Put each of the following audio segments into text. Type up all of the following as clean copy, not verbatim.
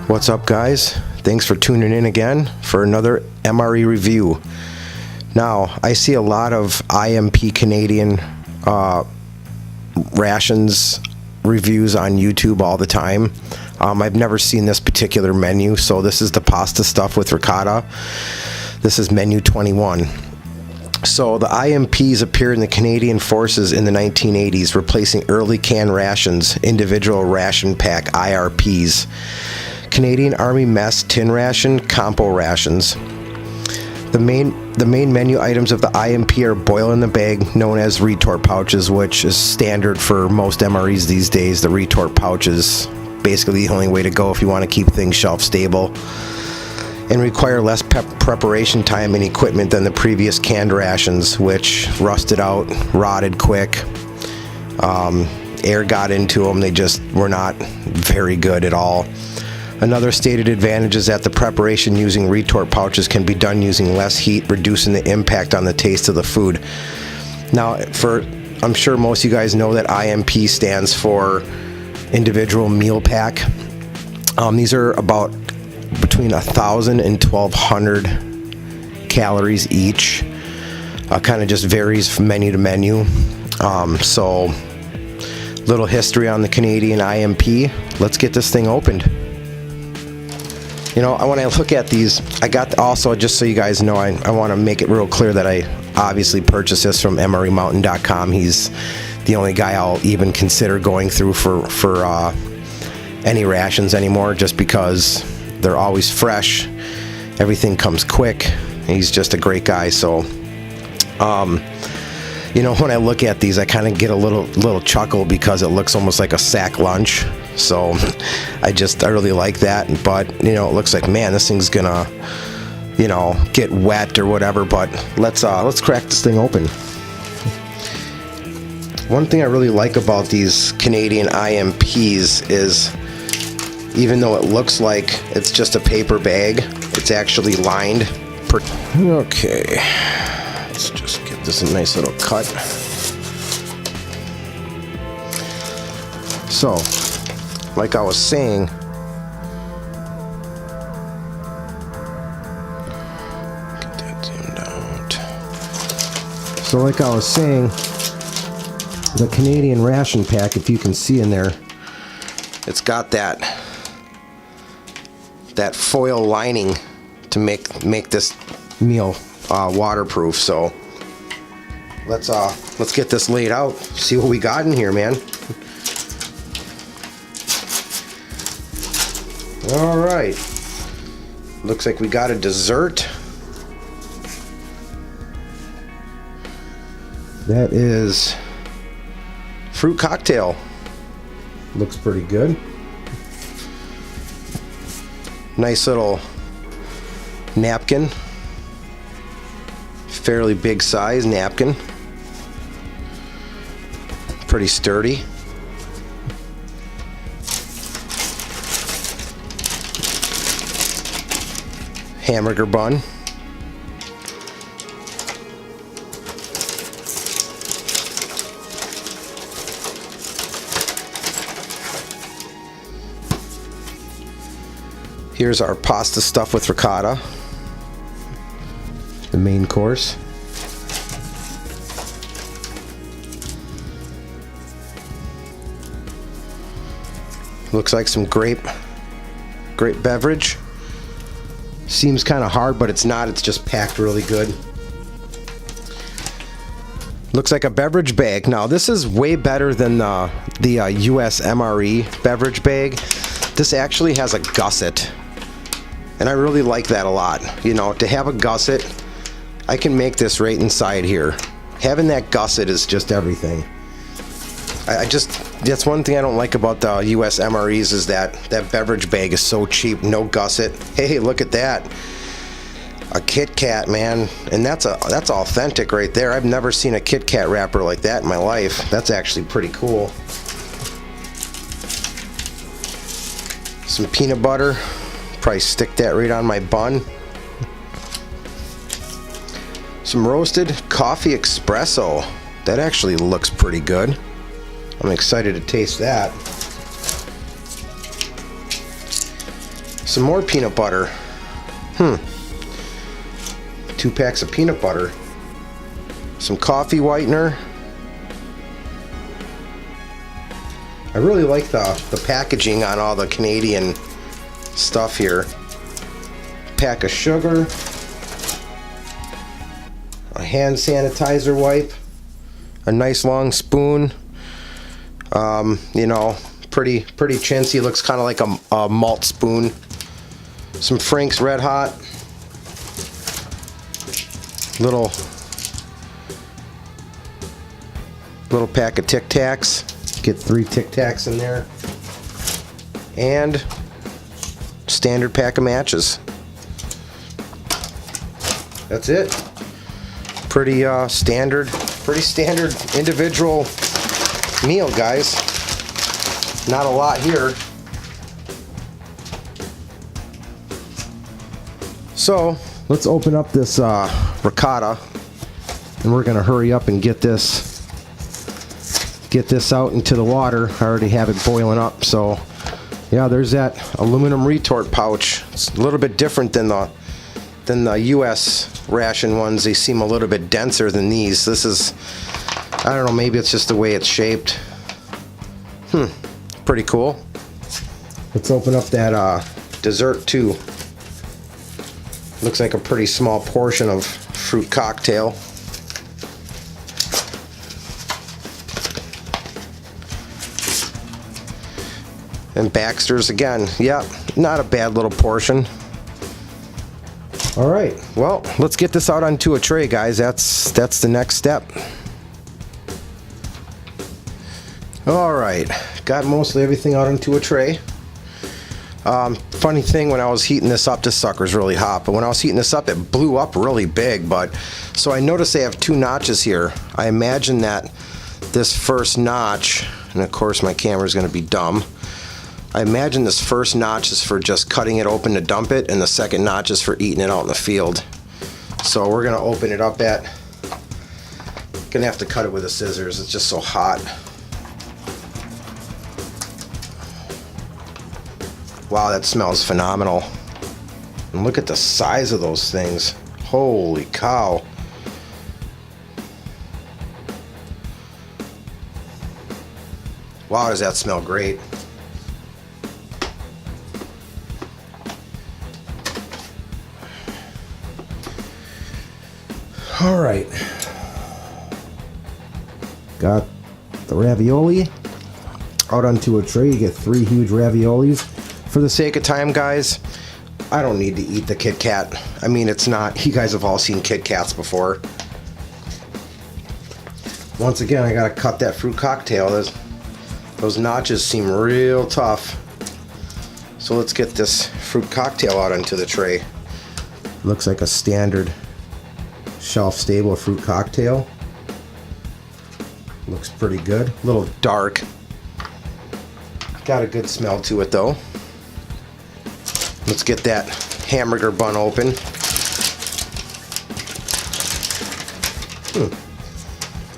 What's up, guys? Thanks for tuning in again for another MRE review. Now, I see a lot of IMP Canadian rations reviews on YouTube all the time. I've never seen this particular menu, so this is the pasta stuff with ricotta. This is menu 21. So the IMPs appeared in the Canadian Forces in the 1980s, replacing early canned rations, individual ration pack IRPs. Canadian Army Mess tin ration, compo rations. The main menu items of the IMP are boil in the bag, known as retort pouches, which is standard for most MREs these days. The retort pouches, basically the only way to go if you want to keep things shelf stable, and require less preparation time and equipment than the previous canned rations, which rusted out, rotted quick. Air got into them. They just were not very good at all. Another stated advantage is that the preparation using retort pouches can be done using less heat, reducing the impact on the taste of the food. Now, I'm sure most of you guys know that IMP stands for individual meal pack. These are about between 1,000 and 1,200 calories each. Kind of just varies from menu to menu. So, little history on the Canadian IMP. Let's get this thing opened. You know, when I look at these, I got also, just so you guys know, I want to make it real clear that I obviously purchased this from MREmountain.com. He's the only guy I'll even consider going through for any rations anymore, just because they're always fresh. Everything comes quick. He's just a great guy. So, you know, when I look at these, I kind of get a little chuckle because it looks almost like a sack lunch. So I really like that. But, you know, it looks like, man, this thing's gonna, you know, get wet or whatever. But let's crack this thing open. One thing I really like about these Canadian IMPs is, even though it looks like it's just a paper bag, it's actually lined. Okay, let's just get this a nice little cut. So, like I was saying, get that zoomed out. So, like I was saying, the Canadian ration pack, if you can see in there, it's got that foil lining to make this meal waterproof. So let's get this laid out, see what we got in here, man. All right, looks like we got a dessert. That is fruit cocktail. Looks pretty good. Nice little napkin. Fairly big size napkin. Pretty sturdy. Hamburger bun. Here's our pasta stuff with ricotta, the main course. Looks like some grape beverage. Seems kind of hard, but it's not. It's just packed really good. Looks like a beverage bag. Now, this is way better than the US MRE beverage bag. This actually has a gusset. And I really like that a lot. You know, to have a gusset, I can make this right inside here. Having that gusset is just everything. That's one thing I don't like about the US MREs, is that beverage bag is so cheap, no gusset. Hey, look at that. A Kit Kat, man. And that's authentic right there. I've never seen a Kit Kat wrapper like that in my life. That's actually pretty cool. Some peanut butter. Probably stick that right on my bun. Some roasted coffee espresso. That actually looks pretty good. I'm excited to taste that. Some more peanut butter. 2 packs of peanut butter. Some coffee whitener. I really like the packaging on all the Canadian stuff here. Pack of sugar. A hand sanitizer wipe. A nice long spoon. You know, pretty chintzy. Looks kind of like a malt spoon. Some Frank's Red Hot. Little pack of Tic Tacs. Get 3 Tic Tacs in there. And standard pack of matches. That's it. Pretty standard individual meal, guys. Not a lot here. So let's open up this ricotta, and we're gonna hurry up and get this out into the water. I already have it boiling up. So yeah, there's that aluminum retort pouch. It's a little bit different than the US ration ones. They seem a little bit denser than these. This is, I don't know, maybe it's just the way it's shaped. Pretty cool. Let's open up that dessert too. Looks like a pretty small portion of fruit cocktail. And Baxter's again. Yeah, not a bad little portion. All right, well, let's get this out onto a tray, guys. That's the next step. All right, got mostly everything out onto a tray. Funny thing, when I was heating this up, this sucker's really hot, but when I was heating this up, it blew up really big. But so I noticed they have 2 notches here. I imagine that this first notch, and of course my camera's going to be dumb, I imagine this first notch is for just cutting it open to dump it, and the second notch is for eating it out in the field. So we're gonna open it up gonna have to cut it with the scissors. It's just so hot. Wow, that smells phenomenal. And look at the size of those things. Holy cow. Wow, does that smell great. All right, got the ravioli out onto a tray. You get 3 huge raviolis. For the sake of time, guys, I don't need to eat the Kit Kat. I mean, it's not, you guys have all seen Kit Kats before. Once again, I gotta cut that fruit cocktail. Those notches seem real tough. So let's get this fruit cocktail out onto the tray. Looks like a standard shelf-stable fruit cocktail. Looks pretty good. A little dark. Got a good smell to it though. Let's get that hamburger bun open.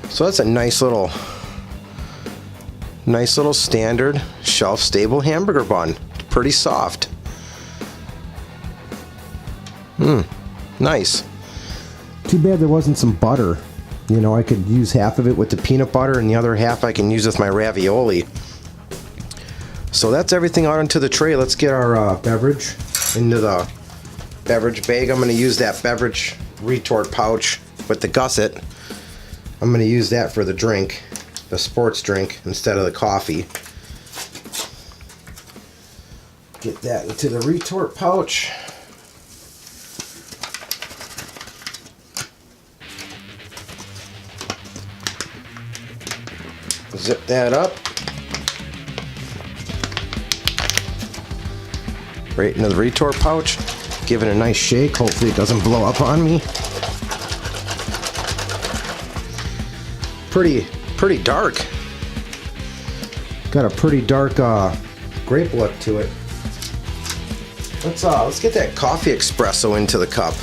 So that's a nice little standard shelf-stable hamburger bun. Pretty soft. Nice. Too bad there wasn't some butter. You know, I could use half of it with the peanut butter and the other half I can use with my ravioli. So that's everything out onto the tray. Let's get our beverage into the beverage bag. I'm going to use that beverage retort pouch with the gusset. I'm going to use that for the drink, the sports drink, instead of the coffee. Get that into the retort pouch. Zip that up. Right into the retort pouch. Give it a nice shake. Hopefully it doesn't blow up on me. Pretty dark. Got a pretty dark grape look to it. Let's get that coffee espresso into the cup.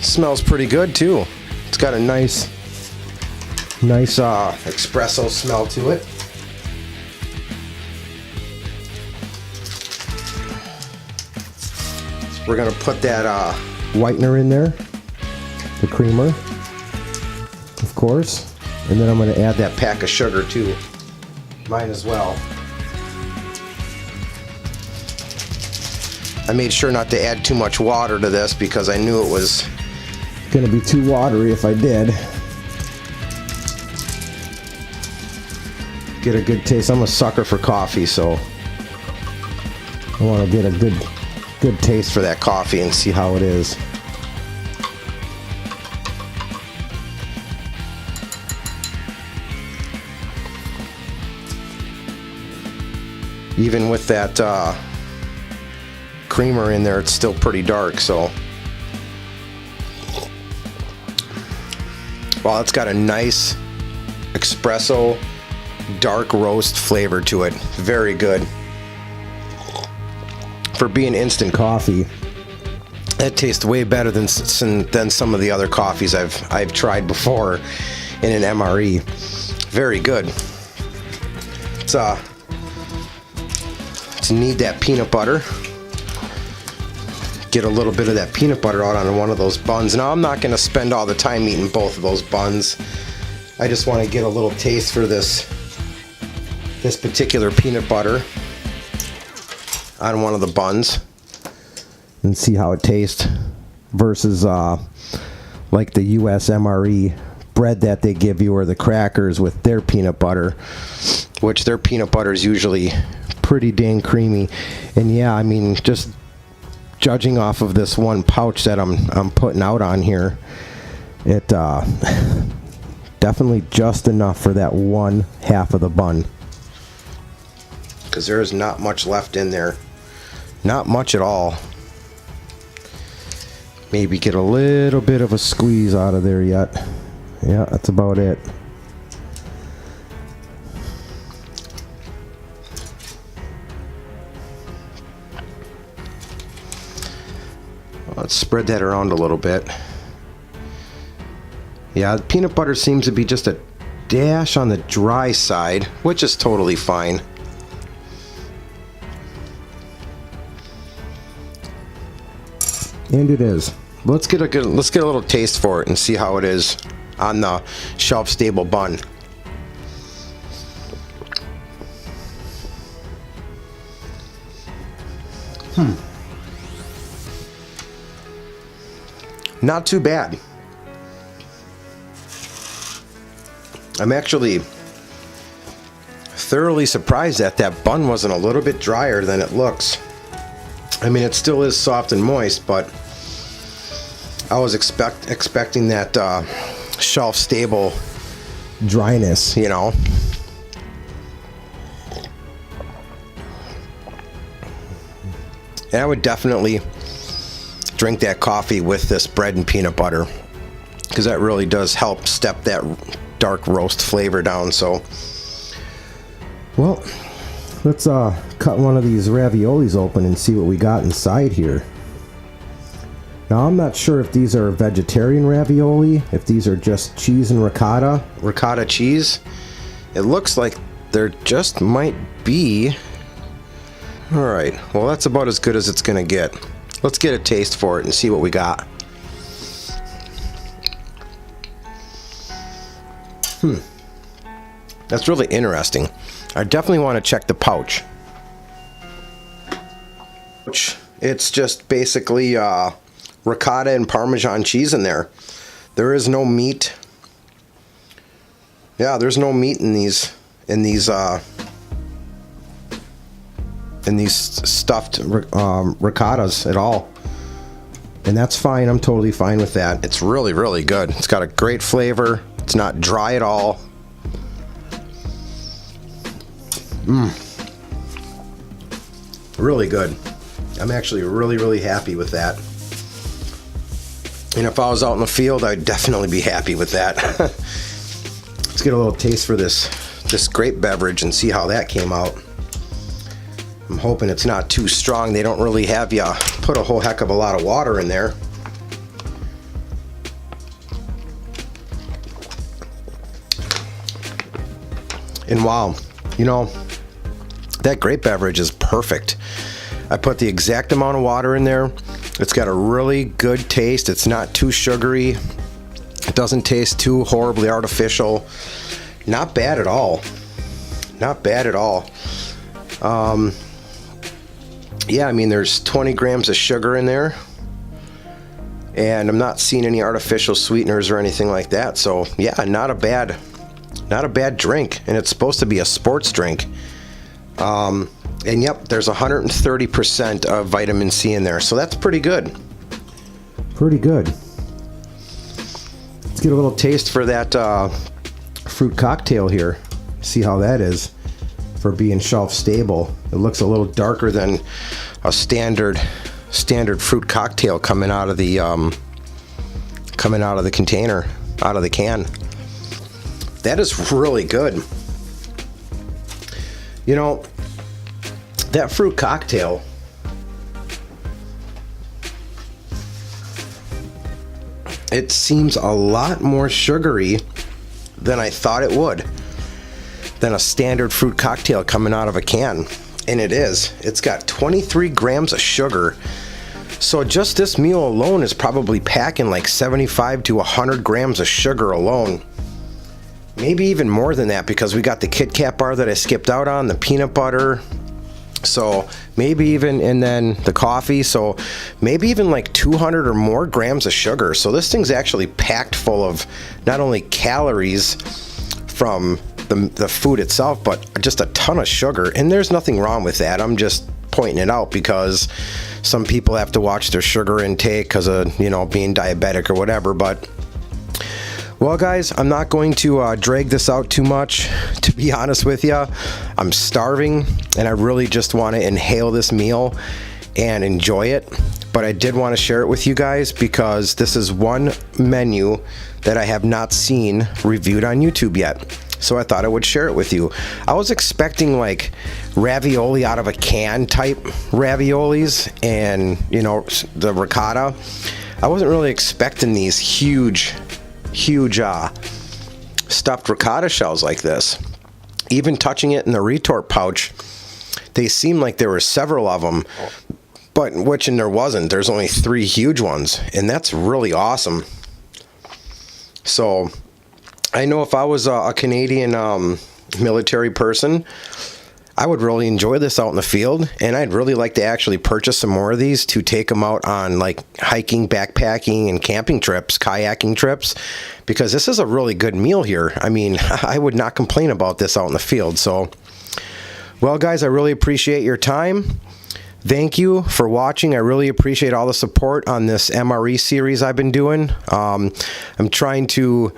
Smells pretty good too. It's got a nice espresso smell to it. We're gonna put that whitener in there, the creamer, of course, and then I'm gonna add that pack of sugar too. Mine as well. I made sure not to add too much water to this because I knew it was gonna be too watery if I did. Get a good taste. I'm a sucker for coffee, so I want to get a good taste for that coffee and see how it is. Even with that creamer in there, it's still pretty dark, so wow, it's got a nice espresso dark roast flavor to it. Very good. For being instant coffee, it tastes way better than some of the other coffees I've tried before in an MRE. Very good. It's need that peanut butter. Get a little bit of that peanut butter out on one of those buns. Now I'm not going to spend all the time eating both of those buns. I just want to get a little taste for this particular peanut butter on one of the buns and see how it tastes versus like the US MRE bread that they give you, or the crackers with their peanut butter, which their peanut butter is usually pretty dang creamy. And yeah, I mean, just judging off of this one pouch that I'm putting out on here, it definitely just enough for that one half of the bun, because there is not much left in there. Not much at all. Maybe get a little bit of a squeeze out of there yet. Yeah, that's about it. Let's spread that around a little bit. Yeah, the peanut butter seems to be just a dash on the dry side, which is totally fine. And it is. Let's get a little taste for it and see how it is on the shelf stable bun. Not too bad. I'm actually thoroughly surprised that bun wasn't a little bit drier than it looks. I mean, it still is soft and moist, but I was expecting that shelf stable dryness, you know. And I would definitely drink that coffee with this bread and peanut butter, because that really does help step that dark roast flavor down. So, well, let's cut one of these raviolis open and see what we got inside here. Now, I'm not sure if these are vegetarian ravioli, if these are just cheese and ricotta cheese. It looks like there just might be. All right, well, that's about as good as it's gonna get. Let's get a taste for it and see what we got. That's really interesting. I definitely want to check the pouch. It's just basically ricotta and Parmesan cheese in there. There is no meat. Yeah, there's no meat in these stuffed ricottas at all. And that's fine. I'm totally fine with that. It's really, really good. It's got a great flavor. It's not dry at all. Really good. I'm actually really, really happy with that. And if I was out in the field, I'd definitely be happy with that. Let's get a little taste for this grape beverage and see how that came out. I'm hoping it's not too strong. They don't really have you put a whole heck of a lot of water in there. And wow, you know, that grape beverage is perfect. I put the exact amount of water in there. It's got a really good taste. It's not too sugary. It doesn't taste too horribly artificial. Not bad at all. Not bad at all. Yeah, I mean, there's 20 grams of sugar in there. And I'm not seeing any artificial sweeteners or anything like that. So yeah, not a bad drink. And it's supposed to be a sports drink. And yep, there's 130% of vitamin C in there. So that's pretty good. Pretty good. Let's get a little taste for that fruit cocktail here. See how that is for being shelf stable. It looks a little darker than a standard fruit cocktail coming out of the container, out of the can. That is really good. You know, that fruit cocktail, it seems a lot more sugary than I thought it would, than a standard fruit cocktail coming out of a can. And it is. It's got 23 grams of sugar. So just this meal alone is probably packing like 75 to 100 grams of sugar alone. Maybe even more than that, because we got the Kit Kat bar that I skipped out on, the peanut butter. So maybe even, and then the coffee. So maybe even like 200 or more grams of sugar. So this thing's actually packed full of not only calories from the food itself, but just a ton of sugar. And there's nothing wrong with that. I'm just pointing it out because some people have to watch their sugar intake because of, you know, being diabetic or whatever. But well, guys, I'm not going to drag this out too much. To be honest with you, I'm starving and I really just want to inhale this meal and enjoy it. But I did want to share it with you guys because this is one menu that I have not seen reviewed on YouTube yet. So I thought I would share it with you. I was expecting like ravioli out of a can type raviolis and, you know, the ricotta. I wasn't really expecting these huge stuffed ricotta shells like this. Even touching it in the retort pouch, they seemed like there were several of them, but which and there wasn't. There's only 3 huge ones, and that's really awesome. So I know if I was a Canadian military person, I would really enjoy this out in the field, and I'd really like to actually purchase some more of these to take them out on like hiking, backpacking, and camping trips, kayaking trips, because this is a really good meal here. I mean, I would not complain about this out in the field. So, well, guys, I really appreciate your time. Thank you for watching. I really appreciate all the support on this MRE series I've been doing. I'm trying to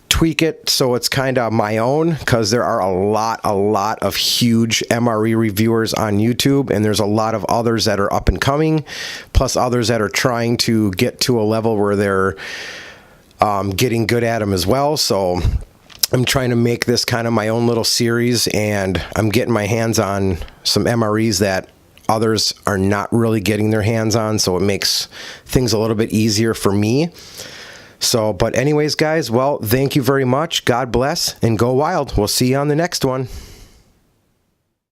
tweak it so it's kind of my own, because there are a lot of huge MRE reviewers on YouTube, and there's a lot of others that are up and coming, plus others that are trying to get to a level where they're getting good at them as well. So I'm trying to make this kind of my own little series, and I'm getting my hands on some MREs that others are not really getting their hands on, so it makes things a little bit easier for me. So, but anyways, guys, well, thank you very much. God bless and go wild. We'll see you on the next one.